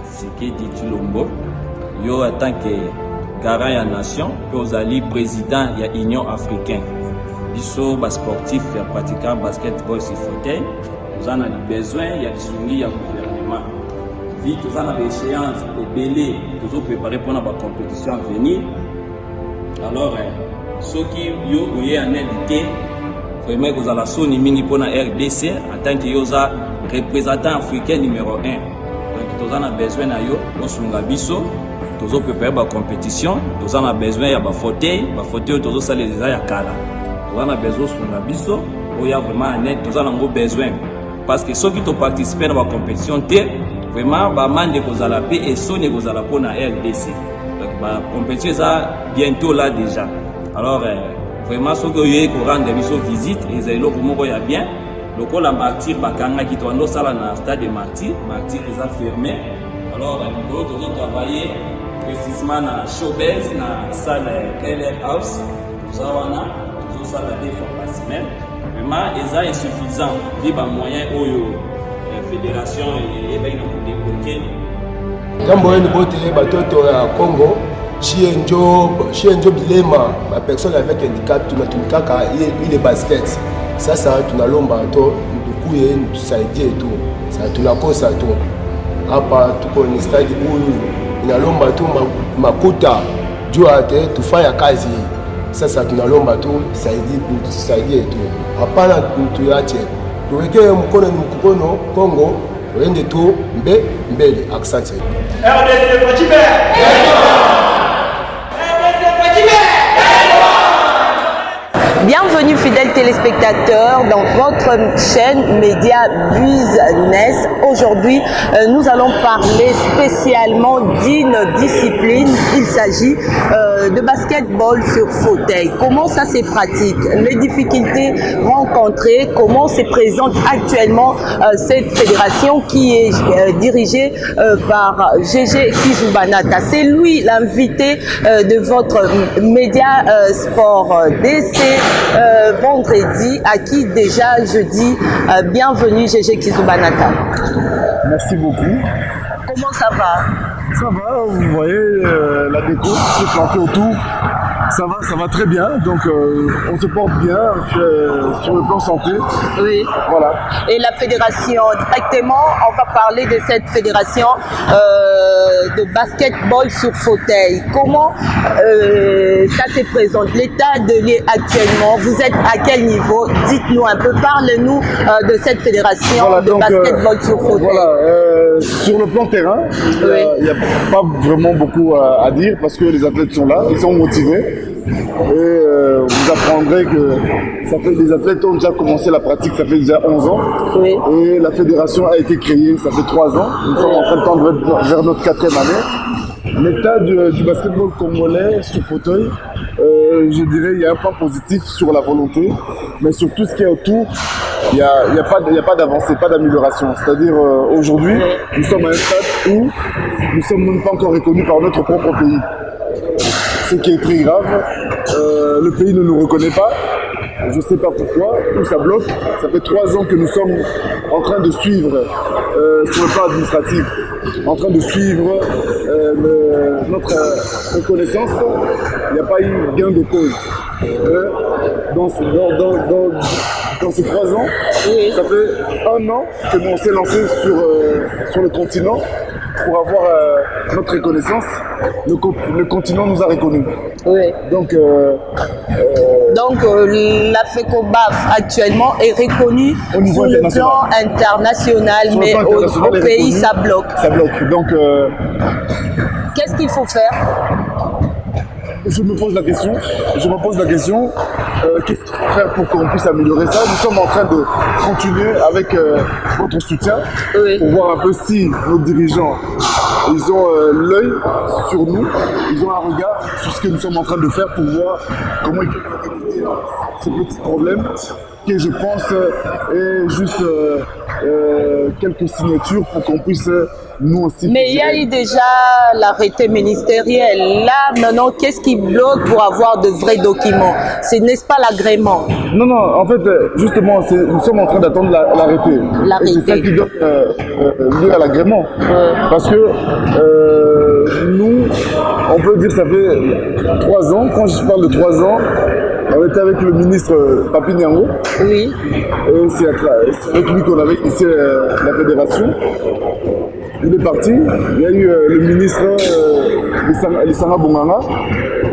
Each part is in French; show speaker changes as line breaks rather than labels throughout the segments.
Tshisekedi Tshilombo. Yo en tant que garant de la nation, vous allez président de l'Union africaine. Biso bas sportif et pratiquant basketball sur fauteuil, nous en avons besoin, il y a des soumis à gouvernement. Vite, nous en avons échéance et belé, nous avons préparé pour la compétition à venir. Alors, ceux qui ont eu un invité, vraiment, vous allez sonner mini pour la RDC en tant que représentant africain numéro 1. Donc, nous en avons besoin de yo, nous avons biso. Nous avons préparé la compétition, nous avons besoin de fauteuil, nous avons besoin de kala. Nous avons besoin de biso, il y a vraiment un aide, nous avons besoin. Parce que ceux qui ont participé dans la compétition, vraiment, ils ont la paix et ceux qui ont la paix dans la RDC. Donc, la compétition est bientôt là déjà. Alors, vraiment, ceux qui ont rendu visite, ils ont vraiment bien. Le col à Martyr, qui doit nous aller dans le stade de Martyr, Martyr est fermé. Alors, nous devons travailler précisément dans la showbiz, dans la salle KLR House. Nous avons une salle de fois par semaine. Vraiment, c'est insuffisant. Il y a des moyens où la fédération est débloquée.
Quand on est au Congo, Chienjo Bilema, la personne avec handicap, il est basket. Ça, tu as l'ombre, tu as et tout. Ça, tu as cause à tout. Hapa tuko ni stadi huyu inalomba tu makuta juu ate tufanya kazi. Sasa tunalomba tu tusaidie tu, hapana tuache, tuweke mkono ni mkono Kongo uende tu mbele. Asante.
Bienvenue fidèles téléspectateurs dans votre chaîne Média Business. Aujourd'hui, nous allons parler spécialement d'une discipline. Il s'agit de basketball sur fauteuil. Comment ça se pratique? Les difficultés rencontrées, comment se présente actuellement cette fédération qui est dirigée par GG Kizumbanata. C'est lui l'invité de votre Média Sport DC. Vendredi, à qui déjà je dis bienvenue GG Kizumbanata.
Merci beaucoup.
Comment ça va?
Ça va, vous voyez la déco, c'est planté autour. Ça va très bien, donc on se porte bien sur le plan santé.
Oui.
Voilà.
Et la fédération, directement, on va parler de cette fédération de basketball sur fauteuil. Comment ça se présente? L'état de l'île actuellement, vous êtes à quel niveau? Dites-nous un peu, parlez-nous de cette fédération de basketball sur fauteuil.
Voilà, sur le plan terrain, il n'y a pas vraiment beaucoup à dire parce que les athlètes sont là, ils sont motivés. Et vous apprendrez que des athlètes ont déjà commencé la pratique, ça fait déjà 11 ans.
Oui.
Et la fédération a été créée, ça fait 3 ans. Nous sommes en train de tendre vers notre 4e année. L'état du basketball congolais sur fauteuil, je dirais il y a un point positif sur la volonté, mais sur tout ce qui est autour, il n'y a pas d'avancée, pas d'amélioration. C'est-à-dire aujourd'hui, nous sommes à un stade où nous ne sommes même pas encore reconnus par notre propre pays. Ce qui est très grave, le pays ne nous reconnaît pas, je ne sais pas pourquoi, où ça bloque. Ça fait 3 ans que nous sommes en train de suivre, sur le plan administratif, en train de suivre notre reconnaissance. Il n'y a pas eu gain de cause. Dans ces 3 ans, ça fait 1 an que nous on s'est lancé sur le continent pour avoir notre reconnaissance. Le continent nous a reconnus.
Oui.
Donc
la FECOBAF actuellement est reconnue
au niveau
sur le plan international,
sur
mais au pays ça bloque.
Ça bloque. Donc
qu'est-ce qu'il faut faire?
Je me pose la question, qu'est-ce qu'il faut faire pour qu'on puisse améliorer ça? Nous sommes en train de continuer avec votre soutien pour voir un peu si nos dirigeants, ils ont l'œil sur nous, ils ont un regard sur ce que nous sommes en train de faire pour voir comment ils peuvent éviter ces petits problèmes qui, je pense, est juste quelques signatures pour qu'on puisse nous aussi...
Mais il y a eu déjà l'arrêté ministériel. Là, maintenant, qu'est-ce qui bloque pour avoir de vrais documents? N'est-ce pas l'agrément?
Non, en fait, justement, nous sommes en train d'attendre l'arrêté. Et c'est ça qui donne lieu à l'agrément. Parce que nous, on peut dire que ça fait 3 ans, quand je parle de 3 ans, on était avec le ministre Papi Niango.
Oui.
Et c'est avec lui qu'on avait initié la fédération. Il est parti. Il y a eu le ministre Lissanga Bonganga,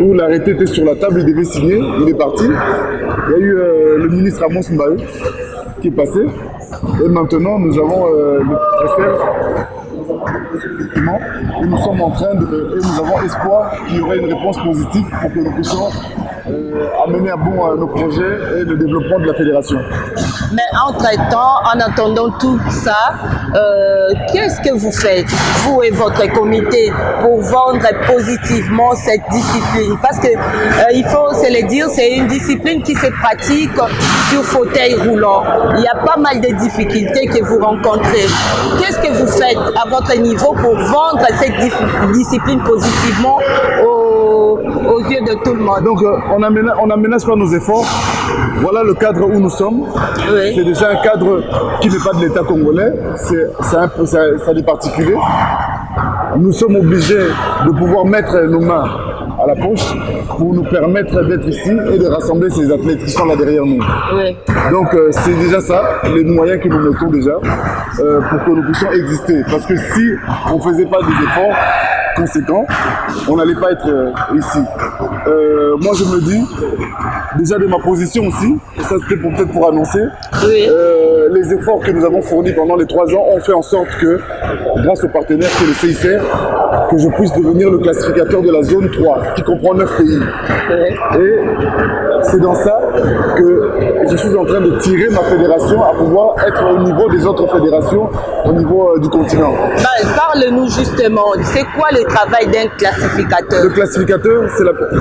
où l'arrêté était sur la table, il devait signer. Il est parti. Il y a eu le ministre Amos Mbaye qui est passé. Et maintenant, nous avons le préfet. Et nous sommes en train et nous avons espoir qu'il y aurait une réponse positive pour que nous puissions amener à bon nos projets et le développement de la fédération.
Mais entre-temps, en attendant tout ça, qu'est-ce que vous faites, vous et votre comité, pour vendre positivement cette discipline? Parce que il faut se le dire, c'est une discipline qui se pratique sur fauteuil roulant. Il y a pas mal de difficultés que vous rencontrez. Qu'est-ce que vous faites à votre niveau pour vendre cette discipline positivement aux yeux de tout le monde?
Donc on n'aménage pas nos efforts. Voilà le cadre où nous sommes.
Oui.
C'est déjà un cadre qui n'est pas de l'État congolais, c'est des particuliers. Nous sommes obligés de pouvoir mettre nos mains à la poche pour nous permettre d'être ici et de rassembler ces athlètes qui sont là derrière nous.
Oui.
Donc c'est déjà ça, les moyens que nous mettons déjà pour que nous puissions exister. Parce que si on ne faisait pas des efforts conséquents, on n'allait pas être ici. Moi je me dis, déjà de ma position aussi, et ça c'était peut-être pour annoncer,
oui.
Les efforts que nous avons fournis pendant les 3 ans ont fait en sorte que, grâce au partenaire qui est le CICR, que je puisse devenir le classificateur de la zone 3, qui comprend 9 pays. Oui. Et c'est dans ça que je suis en train de tirer ma fédération à pouvoir être au niveau des autres fédérations, au niveau du continent.
Parle-nous justement, c'est quoi le travail d'un classificateur?
Le classificateur,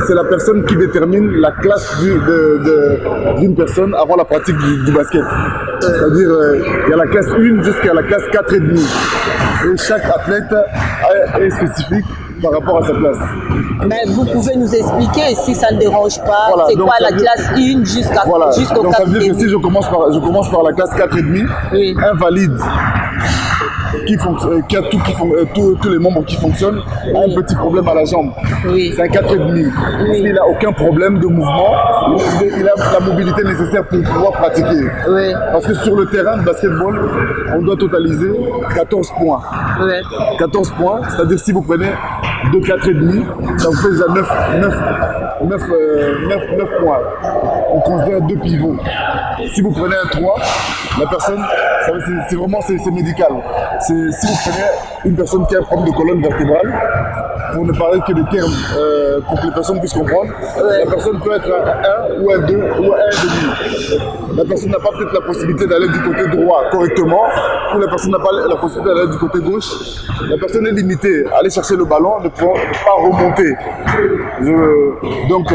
c'est la personne qui détermine la classe d'une personne avant la pratique du basket. C'est-à-dire, il y a la classe 1 jusqu'à la classe 4,5. Et chaque athlète est spécifique par rapport à sa classe.
Mais vous pouvez nous expliquer, si ça ne dérange pas, voilà, c'est quoi la classe 1 jusqu'au 4,5?
Donc ça veut dire que si je commence par la classe 4,5, oui. Invalide, qui a tous les membres qui fonctionnent, a un petit problème à la jambe. Oui. C'est un 4,5. Oui. Il n'a aucun problème de mouvement, il a la mobilité nécessaire pour pouvoir pratiquer. Oui. Parce que sur le terrain de basketball, on doit totaliser 14 points. Oui. 14 points, c'est-à-dire si vous prenez 2 4,5, ça vous fait déjà 9 points. On considère 2 pivots. Si vous prenez un 3, la personne, c'est vraiment médical. Si vous prenez une personne qui a un problème de colonne vertébrale, pour ne parler que des termes pour que les personnes puissent comprendre, la personne peut être un 1 ou un 2 ou un 1,5. La personne n'a pas peut-être la possibilité d'aller du côté droit correctement, ou la personne n'a pas la possibilité d'aller du côté gauche. La personne est limitée à aller chercher le ballon, ne peut pas remonter. Donc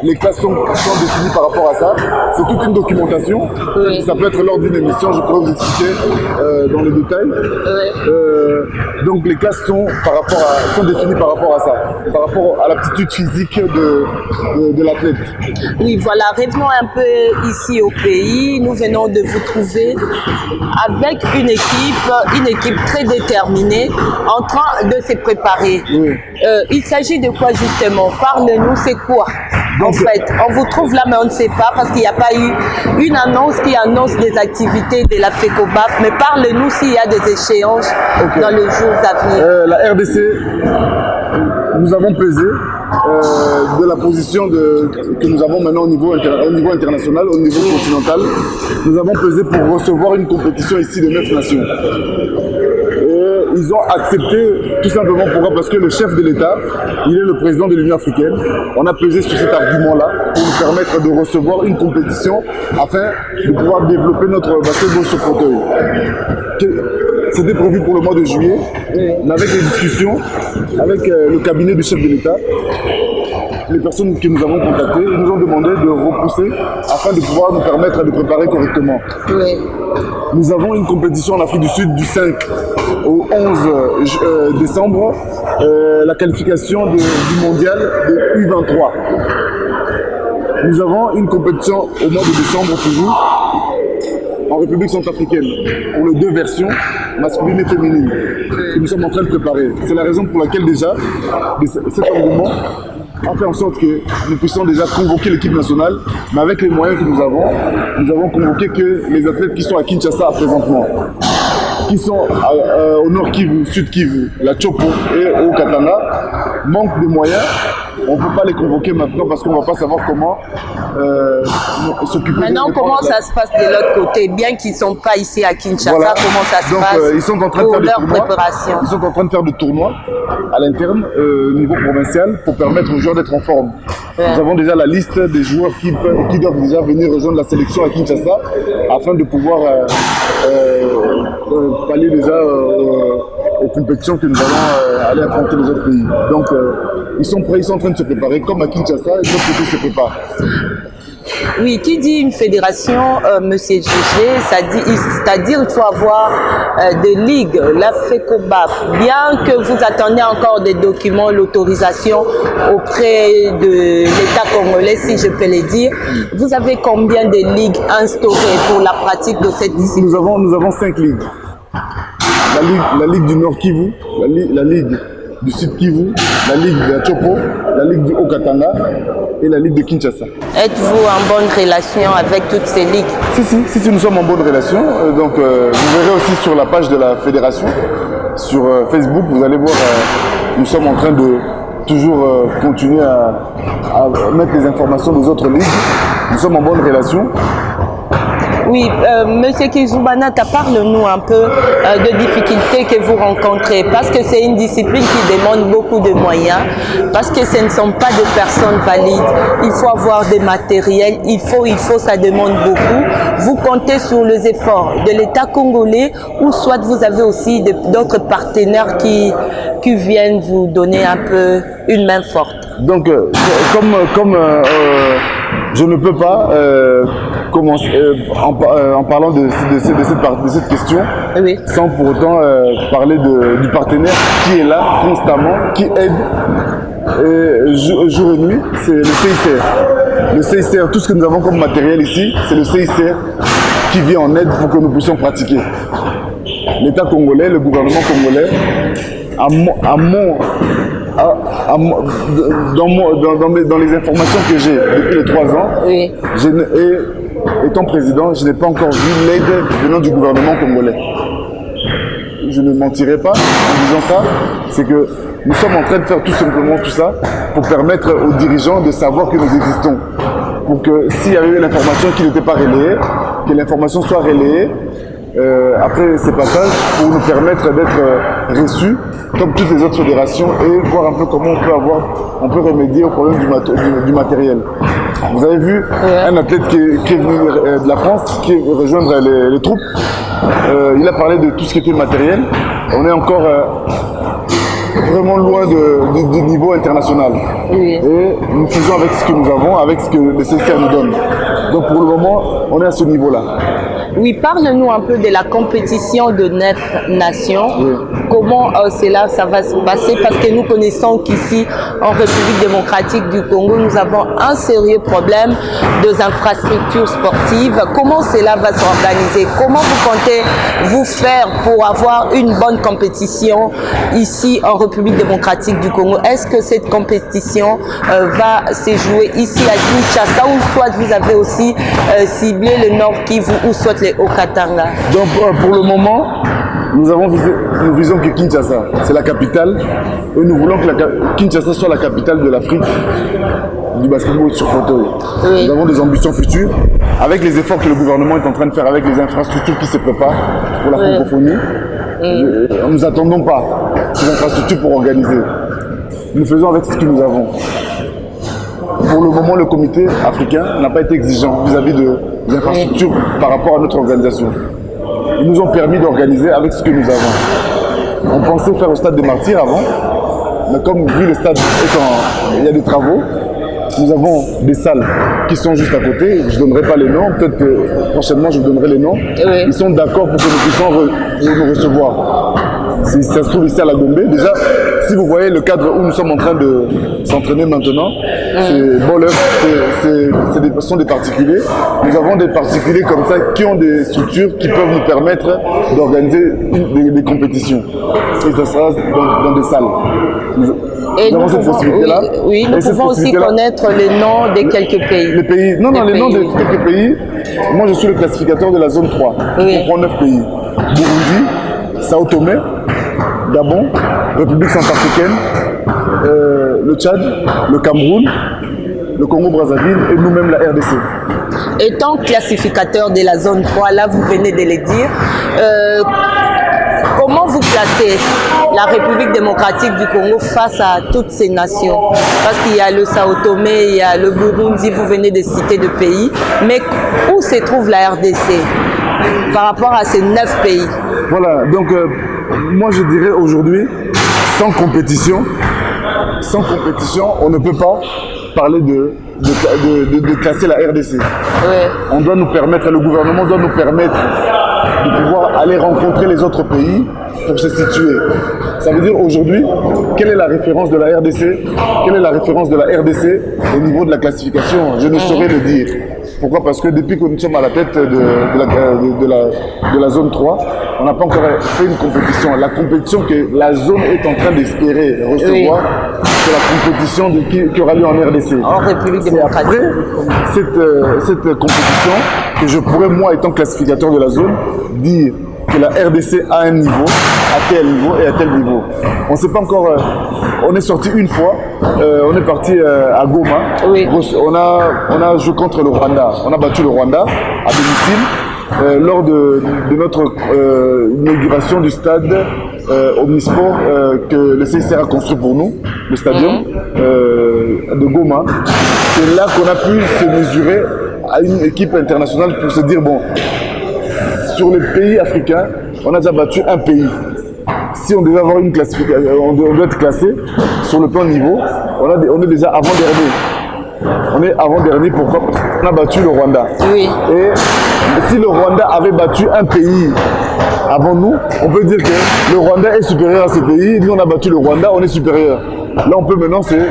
les classes sont définies par rapport à ça. C'est toute une documentation. Oui. Ça peut être lors d'une émission, je pourrais vous expliquer dans le détail. Oui. Donc les classes sont définies par rapport à ça, par rapport à l'aptitude physique de l'athlète.
Oui, voilà, revenons un peu ici au pays. Nous venons de vous trouver avec une équipe très déterminée en train de se préparer. Oui. Il s'agit de quoi justement? Parle-nous, c'est quoi? Donc, en fait, on vous trouve là, mais on ne sait pas parce qu'il n'y a pas eu une annonce qui annonce des activités de la FECOBAF. Mais parle-nous s'il y a des échéances dans les jours à venir.
La RDC, nous avons pesé de la position que nous avons maintenant au niveau international, au niveau continental. Nous avons pesé pour recevoir une compétition ici de 9 nations. Et ils ont accepté tout simplement pourquoi? Parce que le chef de l'État, il est le président de l'Union africaine. On a pesé sur cet argument-là pour nous permettre de recevoir une compétition afin de pouvoir développer notre basketball sur fauteuil. c'était prévu pour le mois de juillet, mais avec les discussions, avec le cabinet du chef de l'État, les personnes que nous avons contactées nous ont demandé de repousser afin de pouvoir nous permettre de préparer correctement.
Oui.
Nous avons une compétition en Afrique du Sud du 5 au 11 décembre, la qualification du mondial de U23. Nous avons une compétition au mois de décembre toujours en République centrafricaine pour les 2 versions, masculine et féminine, que nous sommes en train de préparer. C'est la raison pour laquelle déjà cet engouement a fait en sorte que nous puissions déjà convoquer l'équipe nationale, mais avec les moyens que nous avons convoqué que les athlètes qui sont à Kinshasa présentement, qui sont au Nord Kivu, Sud Kivu, la Chopo et au Katanga, manquent de moyens. On ne peut pas les convoquer maintenant parce qu'on ne va pas savoir comment s'occuper.
Maintenant, comment ça se passe de l'autre côté? Bien qu'ils ne sont pas ici à Kinshasa, voilà. Comment ça se passe
ils sont en train de faire
leur préparation?
Ils sont en train de faire des tournois à l'interne, au niveau provincial, pour permettre aux joueurs d'être en forme. Ouais. Nous avons déjà la liste des joueurs qui doivent déjà venir rejoindre la sélection à Kinshasa afin de pouvoir pallier déjà aux compétitions que nous allons aller affronter les autres pays. Donc, ils sont prêts, ils sont en train de se préparer comme à Kinshasa et d'autres côtés se préparent.
Oui, qui dit une fédération, Monsieur Gégé, c'est-à-dire qu'il faut avoir des ligues, la FECOBAF. Bien que vous attendez encore des documents, l'autorisation auprès de l'État congolais, si je peux le dire, vous avez combien de ligues instaurées pour la pratique de cette discipline?
Nous avons 5 ligues. La ligue du Nord Kivu, la ligue du Sud Kivu, la ligue de la Chopo, la ligue du Haut-Katanga et la ligue de Kinshasa.
Êtes-vous en bonne relation avec toutes ces ligues?
Si, nous sommes en bonne relation. Donc, vous verrez aussi sur la page de la fédération, sur Facebook, vous allez voir, nous sommes en train de toujours continuer à mettre les informations des autres ligues. Nous sommes en bonne relation.
Oui, Monsieur Kizubanata, parle-nous un peu de difficultés que vous rencontrez, parce que c'est une discipline qui demande beaucoup de moyens, parce que ce ne sont pas des personnes valides. Il faut avoir des matériels, il faut, ça demande beaucoup. Vous comptez sur les efforts de l'État congolais, ou soit vous avez aussi d'autres partenaires qui viennent vous donner un peu une main forte.
Donc, comme je ne peux pas commencer en parlant de cette question, oui, sans pour autant parler du partenaire qui est là constamment, qui aide jour et nuit, c'est le CICR. Le CICR, tout ce que nous avons comme matériel ici, c'est le CICR qui vient en aide pour que nous puissions pratiquer. L'État congolais, le gouvernement congolais, dans les informations que j'ai depuis les 3 ans, oui, étant président, je n'ai pas encore vu l'aide venant du gouvernement congolais. Je ne mentirai pas en disant ça, c'est que nous sommes en train de faire tout simplement tout ça pour permettre aux dirigeants de savoir que nous existons. Pour que s'il y avait une information qui n'était pas relayée, que l'information soit relayée après ces passages pour nous permettre d'être reçus comme toutes les autres fédérations et voir un peu comment on peut remédier au problème du matériel. Vous avez vu un athlète qui est venu de la France, qui est rejoindre les troupes. Il a parlé de tout ce qui était matériel. On est encore vraiment loin du niveau international. Oui. Et nous faisons avec ce que nous avons, avec ce que le CICR nous donne. Donc pour le moment, on est à ce niveau-là.
Oui, parle-nous un peu de la compétition de 9 nations. Oui. Comment cela ça va se passer? Parce que nous connaissons qu'ici, en République démocratique du Congo, nous avons un sérieux problème des infrastructures sportives. Comment cela va s'organiser? Comment vous comptez vous faire pour avoir une bonne compétition ici en République démocratique du Congo? Est-ce que cette compétition va se jouer ici à Kinshasa ou soit vous avez aussi ciblé le Nord Kivu ou soit les Haut-Katanga?
Donc pour le moment, nous visons que Kinshasa, c'est la capitale, et nous voulons que Kinshasa soit la capitale de l'Afrique du basketball sur fauteuil. Oui. Nous avons des ambitions futures, avec les efforts que le gouvernement est en train de faire, avec les infrastructures qui se préparent pour la francophonie. Nous n'attendons pas ces infrastructures pour organiser. Nous faisons avec ce que nous avons. Pour le moment, le comité africain n'a pas été exigeant vis-à-vis des infrastructures par rapport à notre organisation. ils nous ont permis d'organiser avec ce que nous avons. On pensait faire au stade de Martyrs avant, mais comme vu le stade il y a des travaux, nous avons des salles qui sont juste à côté. Je ne donnerai pas les noms, peut-être que prochainement je vous donnerai les noms.
Oui.
Ils sont d'accord pour que nous puissions nous recevoir. Si ça se trouve ici à la Gombe, déjà, si vous voyez le cadre où nous sommes en train de s'entraîner maintenant, c'est ce sont des particuliers. Nous avons des particuliers comme ça qui ont des structures qui peuvent nous permettre d'organiser des compétitions. Et ça sera dans des salles.
Et nous pouvons aussi connaître les noms de quelques pays.
Les pays. Non, les noms de quelques pays. Moi, je suis le classificateur de la zone 3.
Oui.
On prend 9 pays. Burundi, Sao Tomé, Gabon, République centrafricaine, le Tchad, le Cameroun, le Congo-Brazzaville et nous-mêmes la RDC.
Étant classificateur de la zone 3, là vous venez de le dire, comment vous classez la République démocratique du Congo face à toutes ces nations? Parce qu'il y a le Sao Tomé, il y a le Burundi, vous venez de citer de pays, mais où se trouve la RDC par rapport à ces 9 pays?
Voilà, donc moi je dirais aujourd'hui, sans compétition, on ne peut pas parler de classer la RDC.
Ouais.
On doit nous permettre, le gouvernement doit nous permettre de pouvoir aller rencontrer les autres pays pour se situer. Ça veut dire aujourd'hui, quelle est la référence de la RDC? Quelle est la référence de la RDC au niveau de la classification? Je ne saurais le dire. Pourquoi? Parce que depuis que nous sommes à la tête de la zone 3, on n'a pas encore fait une compétition. La compétition que la zone est en train d'espérer recevoir, c'est la compétition qui aura lieu en RDC.
En République démocratique.
Après cette compétition, que je pourrais, moi, étant classificateur de la zone, dire que la RDC a un niveau, à tel niveau et à tel niveau. On ne sait pas encore. On est sorti une fois, on est parti à Goma. Oui. On a joué contre le Rwanda. On a battu le Rwanda à domicile lors de notre inauguration du stade Omnisport que le CICR a construit pour nous, le stadium de Goma. C'est là qu'on a pu se mesurer à une équipe internationale pour se dire, bon, sur les pays africains, on a déjà battu un pays. Si on devait avoir une classification, on doit être classé sur le plan niveau, on est déjà avant-dernier. On est avant-dernier, pourquoi? Parce qu'on a battu le Rwanda. Oui. Et si le Rwanda avait battu un pays avant nous, on peut dire que le Rwanda est supérieur à ce pays. Nous, on a battu le Rwanda, on est supérieur. Là, on peut maintenant
c'est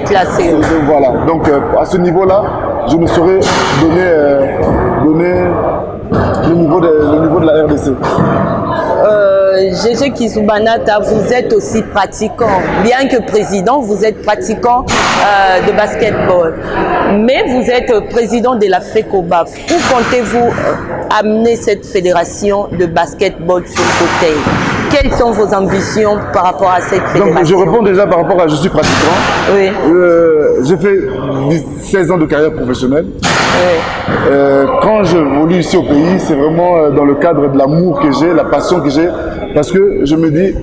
classé.
Voilà. Donc, à ce niveau-là, je ne saurais donner le niveau de la RDC.
Gégé Kizoubanata, vous êtes aussi pratiquant. Bien que président, vous êtes pratiquant de basketball. Mais vous êtes président de la FECOBAF. Où comptez-vous amener cette fédération de basketball sur le fauteuil? Quelles sont vos ambitions par rapport à cette fédération?
Donc, je réponds déjà par rapport à je suis pratiquant. Oui. J'ai fait 16 ans de carrière professionnelle. Oui. Quand j'évolue ici au pays, c'est vraiment dans le cadre de l'amour que j'ai, la passion que j'ai, parce que je me dis,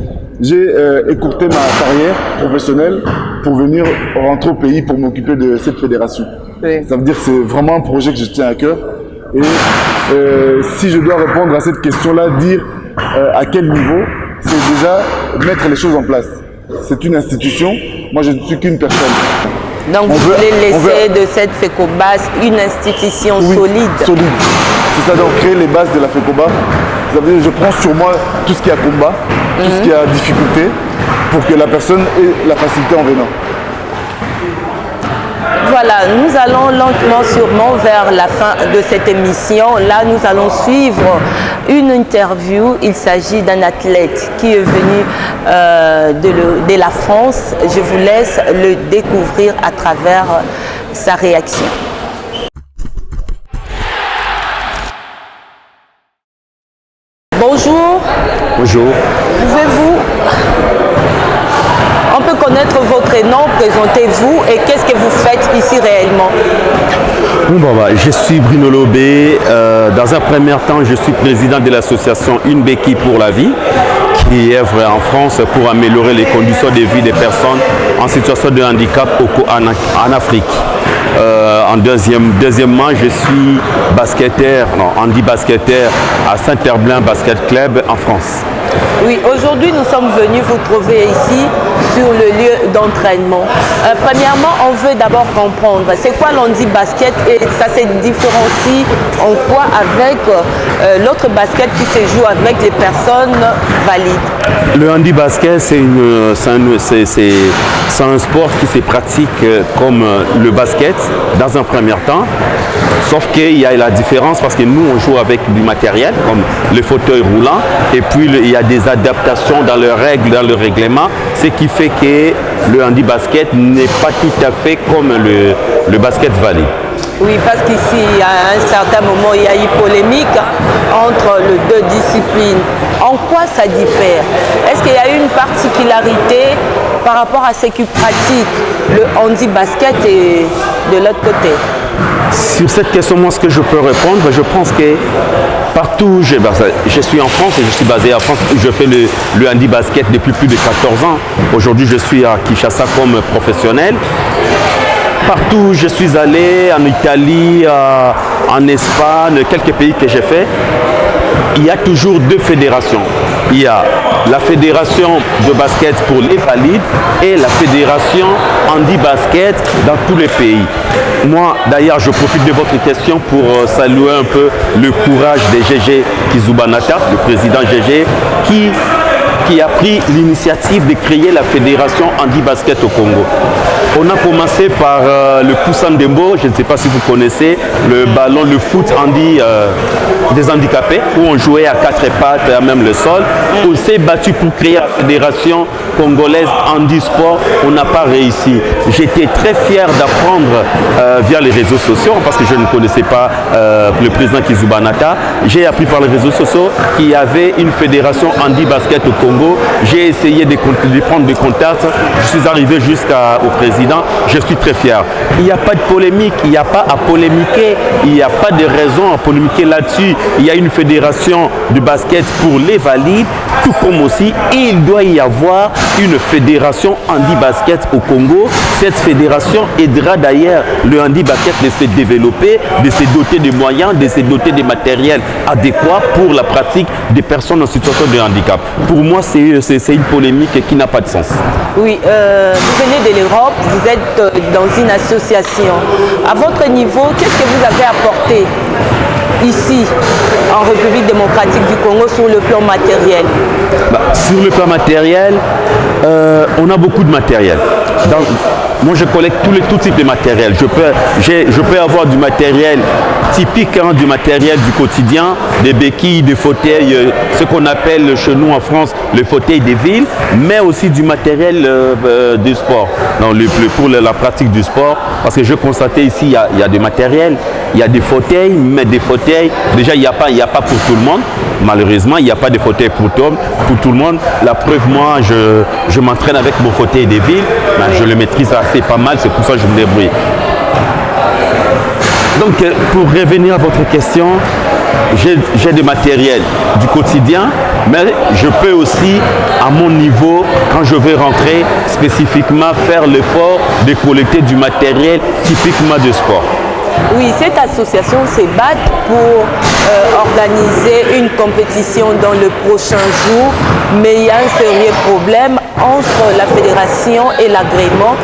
j'ai écourté ma carrière professionnelle pour venir rentrer au pays pour m'occuper de cette fédération. Oui. Ça veut dire que c'est vraiment un projet que je tiens à cœur. Et si je dois répondre à cette question-là, dire à quel niveau, c'est déjà mettre les choses en place. C'est une institution, moi je ne suis qu'une personne.
Donc vous voulez laisser de cette FECOBAF une institution solide.
Solide. C'est-à-dire créer les bases de la FECOBAF. Ça veut dire je prends sur moi tout ce qui a combat, tout ce qui a difficulté, pour que la personne ait la facilité en venant.
Voilà, nous allons lentement, sûrement vers la fin de cette émission. Là, nous allons suivre une interview. Il s'agit d'un athlète qui est venu de la France. Je vous laisse le découvrir à travers sa réaction. Bonjour.
Bonjour.
Pouvez-vous... On peut connaître votre nom, présentez-vous et qu'est-ce que vous faites ici réellement?
Je suis Bruno Lobé. Dans un premier temps, je suis président de l'association Une béquille pour la vie qui œuvre en France pour améliorer les conditions de vie des personnes en situation de handicap en Afrique. Deuxièmement, je suis handi-basketteur à Saint-Herblain Basket Club en France.
Oui, aujourd'hui nous sommes venus vous trouver ici sur le lieu d'entraînement. Premièrement, on veut d'abord comprendre c'est quoi l'handi basket et ça se différencie en quoi avec l'autre basket qui se joue avec les personnes valides.
Le handi basket, c'est un sport qui se pratique comme le basket dans un premier temps. Sauf qu'il y a la différence parce que nous, on joue avec du matériel comme le fauteuil roulant et puis il y a des adaptations dans les règles, dans le règlement, ce qui fait que le handi basket n'est pas tout à fait comme le basket valide.
Oui, parce qu'ici, à un certain moment, il y a eu polémique entre les deux disciplines. En quoi ça diffère? Est-ce qu'il y a une particularité par rapport à ceux qui pratiquent le handi basket et de l'autre côté?
Sur cette question, moi, ce que je peux répondre, je pense que partout, je suis en France et je suis basé en France, je fais le handi basket depuis plus de 14 ans. Aujourd'hui, je suis à Kinshasa comme professionnel. Partout où je suis allé, en Italie, en Espagne, quelques pays que j'ai fait, il y a toujours deux fédérations. Il y a la fédération de basket pour les valides et la fédération handi basket dans tous les pays. Moi, d'ailleurs, je profite de votre question pour saluer un peu le courage de GG Kizoubanata, le président GG, qui a pris l'initiative de créer la fédération handi basket au Congo. On a commencé par le Poussandembo, je ne sais pas si vous connaissez, le ballon, le foot handi des handicapés, où on jouait à quatre pattes, à même le sol. On s'est battu pour créer la fédération congolaise handisport, on n'a pas réussi. J'étais très fier d'apprendre via les réseaux sociaux, parce que je ne connaissais pas le président Kizoubanata. J'ai appris par les réseaux sociaux qu'il y avait une fédération handi basket au Congo. J'ai essayé de prendre des contacts, je suis arrivé jusqu'au président. Je suis très fier. Il n'y a pas de polémique, il n'y a pas à polémiquer, il n'y a pas de raison à polémiquer là-dessus. Il y a une fédération de basket pour les valides, tout comme aussi, et il doit y avoir une fédération handi basket au Congo. Cette fédération aidera d'ailleurs le handi basket de se développer, de se doter de moyens, de se doter de matériel adéquat pour la pratique des personnes en situation de handicap. Pour moi, c'est une polémique qui n'a pas de sens.
Oui, vous venez de l'Europe, vous êtes dans une association. À votre niveau, qu'est-ce que vous avez apporté ici, en République démocratique du Congo, sur le plan matériel?
Sur le plan matériel, on a beaucoup de matériel. Moi, je collecte tout type de matériel. Je peux avoir du matériel typique, du matériel du quotidien, des béquilles, des fauteuils, ce qu'on appelle chez nous en France le fauteuil des villes, mais aussi du matériel du sport, pour la pratique du sport. Parce que je constatais ici, il y a des matériels, il y a des fauteuils, mais des fauteuils, déjà il n'y a pas pour tout le monde. Malheureusement, il n'y a pas de fauteuil pour tout le monde. La preuve, moi, je m'entraîne avec mon fauteuil des villes, mais je le maîtrise assez pas mal, c'est pour ça que je me débrouille. Donc, pour revenir à votre question, j'ai du matériel du quotidien, mais je peux aussi, à mon niveau, quand je vais rentrer, spécifiquement faire l'effort de collecter du matériel typiquement de sport.
Oui, cette association se bat pour organiser une compétition dans le prochain jour, mais il y a un sérieux problème entre la fédération et l'agrément.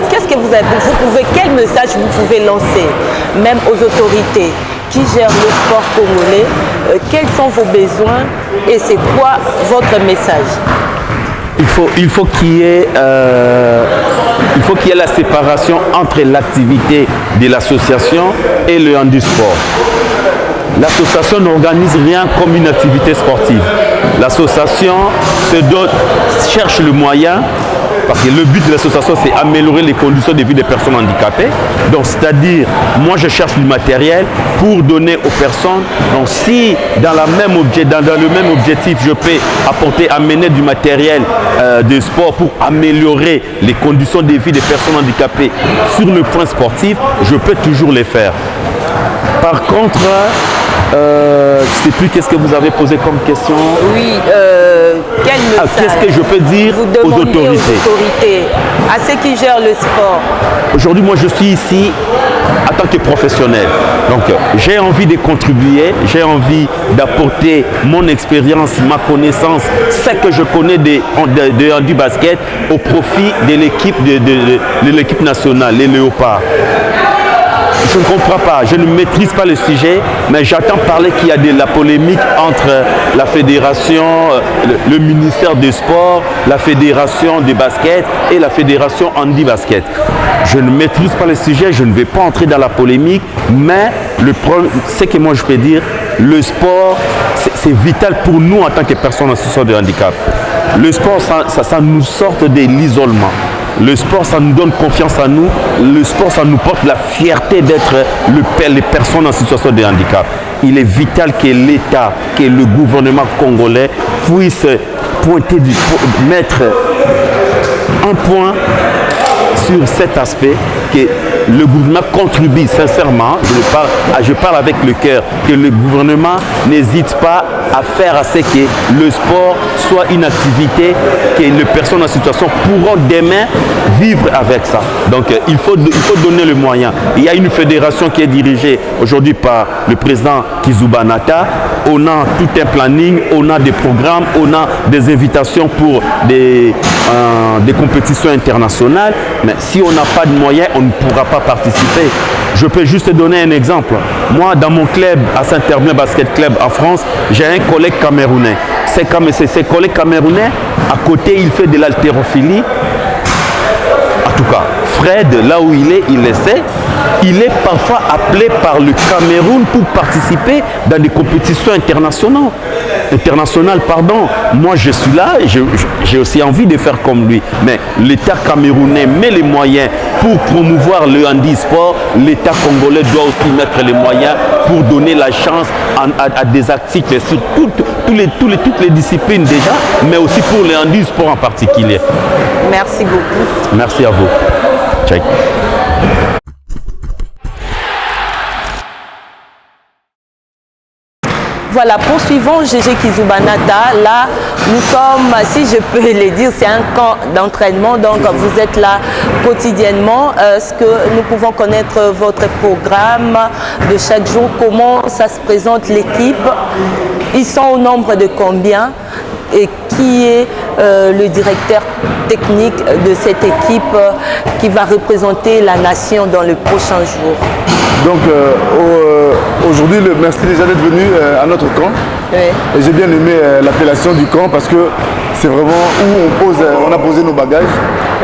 Qu'est-ce que quel message vous pouvez lancer, même aux autorités qui gèrent le sport congolais? Quels sont vos besoins et c'est quoi votre message?
Il faut qu'il y ait la séparation entre l'activité de l'association et le handisport. L'association n'organise rien comme une activité sportive. L'association cherche le moyen, parce que le but de l'association, c'est améliorer les conditions de vie des personnes handicapées. Donc, c'est-à-dire, moi, je cherche du matériel pour donner aux personnes. Donc, si dans le même objectif, je peux amener du matériel de sport pour améliorer les conditions de vie des personnes handicapées sur le point sportif, je peux toujours les faire. Par contre, Je ne sais plus qu'est-ce que vous avez posé comme question.
Oui, quel message
qu'est-ce que je peux dire
vous
aux autorités
à ceux qui gèrent le sport?
Aujourd'hui, moi, je suis ici en tant que professionnel. Donc, j'ai envie de contribuer, j'ai envie d'apporter mon expérience, ma connaissance, ce que je connais de handi basket au profit de l'équipe nationale, les Léopards. Je ne comprends pas, je ne maîtrise pas le sujet, mais j'entends parler qu'il y a de la polémique entre la fédération, le ministère des Sports, la fédération de basket et la fédération handi basket. Je ne maîtrise pas le sujet, je ne vais pas entrer dans la polémique, mais le problème, c'est que moi je peux dire, le sport, c'est vital pour nous en tant que personnes en situation de handicap. Le sport, ça nous sort de l'isolement. Le sport, ça nous donne confiance en nous. Le sport, ça nous porte la fierté d'être les personnes en situation de handicap. Il est vital que l'État, que le gouvernement congolais puisse mettre un point sur cet aspect, que le gouvernement contribue sincèrement, je parle avec le cœur, que le gouvernement n'hésite pas à faire à ce que le sport soit une activité que les personnes en situation pourront demain vivre avec ça. Donc il faut donner le moyen. Il y a une fédération qui est dirigée aujourd'hui par le président Kizouba Nata. On a tout un planning, on a des programmes, on a des invitations pour des compétitions internationales. Mais si on n'a pas de moyens, on ne pourra pas participer. Je peux juste donner un exemple. Moi, dans mon club, à Saint-Herblain Basket Club en France, j'ai un collègue camerounais. Ces collègues camerounais, à côté, il fait de l'haltérophilie. En tout cas, Fred, là où il est, il le sait. Il est parfois appelé par le Cameroun pour participer dans des compétitions internationales. Moi, je suis là et j'ai aussi envie de faire comme lui. Mais l'État camerounais met les moyens pour promouvoir le handisport. L'État congolais doit aussi mettre les moyens pour donner la chance à des articles sur toutes les disciplines déjà, mais aussi pour le handisport en particulier.
Merci beaucoup.
Merci à vous. Check.
Voilà, poursuivons GG Kizouba Nata. Là, nous sommes, si je peux le dire, c'est un camp d'entraînement. Donc, vous êtes là quotidiennement. Est-ce que nous pouvons connaître votre programme de chaque jour? Comment ça se présente l'équipe? Ils sont au nombre de combien? Et qui est le directeur technique de cette équipe qui va représenter la nation dans les prochains jours?
Donc aujourd'hui, merci déjà d'être venu à notre camp.
Oui.
Et j'ai bien aimé l'appellation du camp parce que c'est vraiment où on a posé nos bagages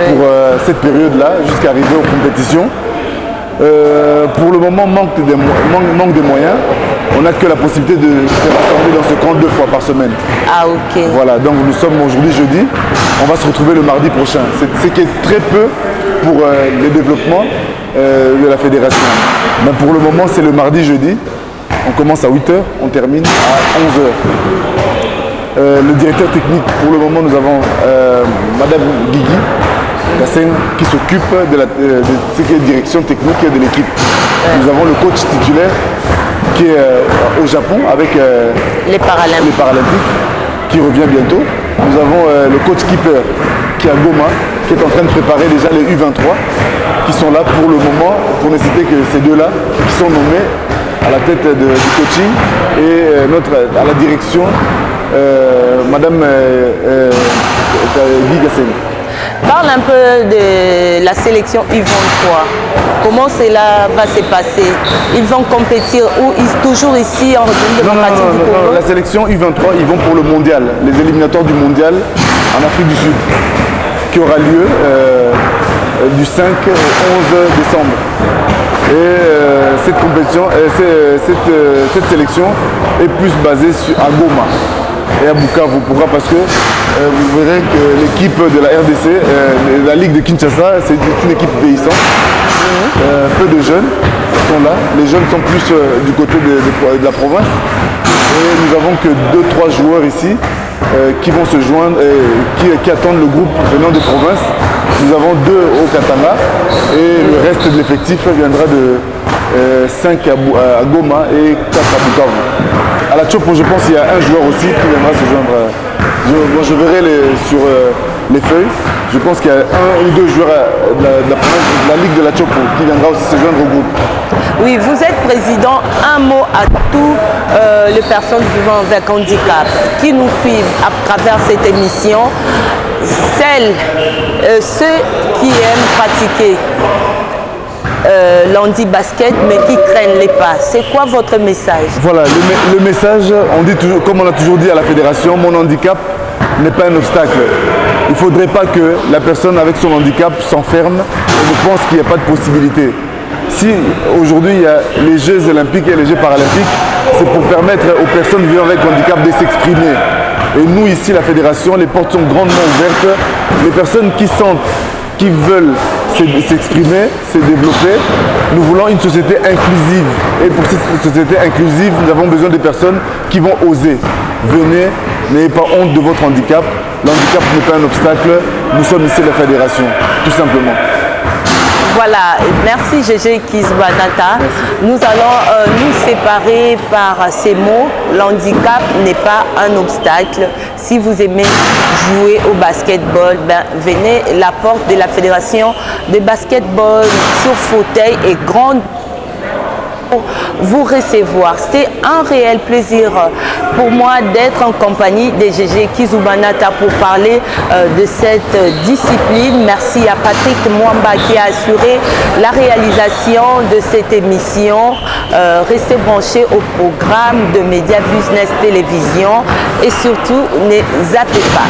pour cette période-là jusqu'à arriver aux compétitions. Pour le moment, manque de moyens. On n'a que la possibilité de se rassembler dans ce camp 2 fois par semaine.
Ah, ok.
Voilà, donc nous sommes aujourd'hui jeudi. On va se retrouver le mardi prochain. C'est qui est très peu pour le développement de la fédération. Mais pour le moment, c'est le mardi, jeudi. On commence à 8 h, on termine à 11 h. Le directeur technique, pour le moment, nous avons Madame Guigui Gassen qui s'occupe de ce qui est direction technique de l'équipe. Nous avons le coach titulaire qui est au Japon avec
les Paralympiques
qui revient bientôt. Nous avons le coach keeper qui est à Goma, qui est en train de préparer déjà les U23 qui sont là pour le moment, pour ne citer que ces deux-là, qui sont nommés à la tête du coaching et à la direction, Madame Guy Gassen.
Parle un peu de la sélection U23. Comment cela va se passer? Ils vont compétir où? Toujours ici en République démocratique du Congo?
La sélection U23, ils vont pour le mondial, les éliminatoires du mondial en Afrique du Sud, qui aura lieu du 5 au 11 décembre. Et cette compétition, cette sélection est plus basée à Goma et à Bukavu. Pourquoi? Parce que vous verrez que l'équipe de la RDC, la Ligue de Kinshasa, c'est une équipe vieillissante. Peu de jeunes sont là. Les jeunes sont plus du côté de la province. Et nous avons que 2-3 joueurs ici qui vont se joindre et qui attendent le groupe venant de province. Nous avons 2 au Katanga et le reste de l'effectif viendra 5 à Goma et 4 à Bukavu. À la Chopo, je pense qu'il y a un joueur aussi qui viendra se joindre. Je verrai sur les feuilles. Je pense qu'il y a 1 ou 2 joueurs de la Ligue de la Chopo qui viendra aussi se joindre au groupe.
Oui, vous êtes président. Un mot à tous les personnes vivant avec handicap qui nous suivent à travers cette émission. Ceux qui aiment pratiquer l'handi-basket mais qui craignent les pas. C'est quoi votre message?
Voilà, le message, on dit toujours, comme on a toujours dit à la fédération, mon handicap n'est pas un obstacle. Il ne faudrait pas que la personne avec son handicap s'enferme et ne pense qu'il n'y a pas de possibilité. Si aujourd'hui il y a les Jeux olympiques et les Jeux paralympiques, c'est pour permettre aux personnes vivant avec handicap de s'exprimer. Et nous ici, la fédération, les portes sont grandement ouvertes. Les personnes qui sentent, qui veulent s'exprimer, se développer, nous voulons une société inclusive. Et pour cette société inclusive, nous avons besoin de personnes qui vont oser. Venez, n'ayez pas honte de votre handicap. L'handicap n'est pas un obstacle. Nous sommes ici la fédération, tout simplement.
Voilà, merci Gégé Kizoubanata. Nous allons nous séparer par ces mots. L'handicap n'est pas un obstacle. Si vous aimez jouer au basketball, venez. La porte de la fédération de basketball sur fauteuil est grande. Vous recevoir. C'était un réel plaisir pour moi d'être en compagnie de Gégé Kizoubanata pour parler de cette discipline. Merci à Patrick Mwamba qui a assuré la réalisation de cette émission. Restez branchés au programme de Média Business Télévision et surtout ne zappez pas.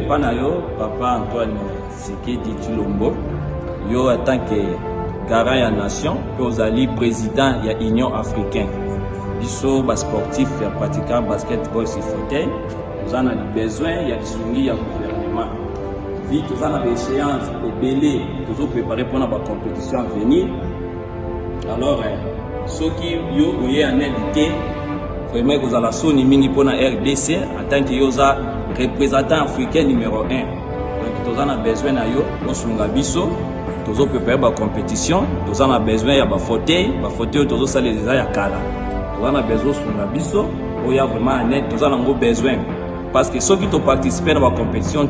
Panayo, Papa Antoine Sekedi Tulombo, yo en tant que garant ya nation, que vous allez président de l'Union africaine. Biso bas sportif et pratiquant basketball sur fauteuil, nous en avons besoin, il y a des gouvernement. Vite, nous en avons des échéances, des délais, nous avons préparé pour notre compétition à venir. Alors, ceux qui ont en édité, vraiment que vous allez sonner mini pour la RDC en tant que représentant africain numéro 1. Donc, nous avons besoin de vous, nous avons préparé la compétition, nous avons besoin de fauteuil, nous avons salé des ayakala. Nous avons besoin de vous, nous avons vraiment un aide, nous avons besoin. Parce que ceux qui ont participé à la compétition,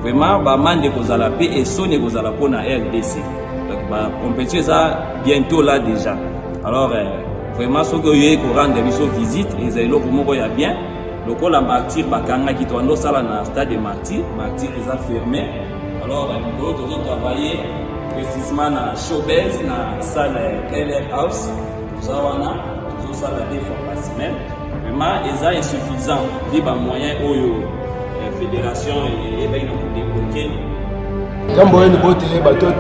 vraiment, vous allez payer et ceux qui vous allez pour la RDC. Donc, la compétition est bientôt là déjà. Alors, vraiment, ceux qui ont rendu visite, ils ont bien. Le col à Martyr, Bakanga qui doit nous saler dans le stade de Martyr les a fermé. Alors, nous devons travailler précisément dans la showbiz, dans la salle KLR House. Nous avons une salle de fois par semaine. Vraiment, ils sont insuffisants. Il y a des moyens où la fédération est débloquée.
Quand on est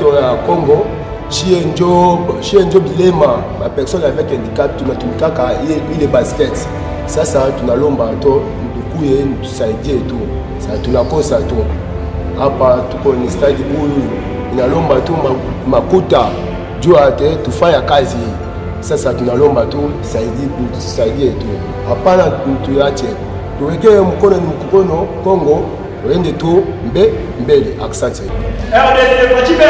au Congo, chez Njo Bilema, la personne avec handicap, il est basket. Sasa tunalomba to ndukuye tusaidie tu sasa tunakosa tu hapa tuko ni stadi huyu inalomba tu makuta juu ate tufanya kazi sasa tunalomba tu tusaidie tu hapana tuache tuweke mkono ni mkono Kongo uende tu mbele. Asante. RDC Fachibe.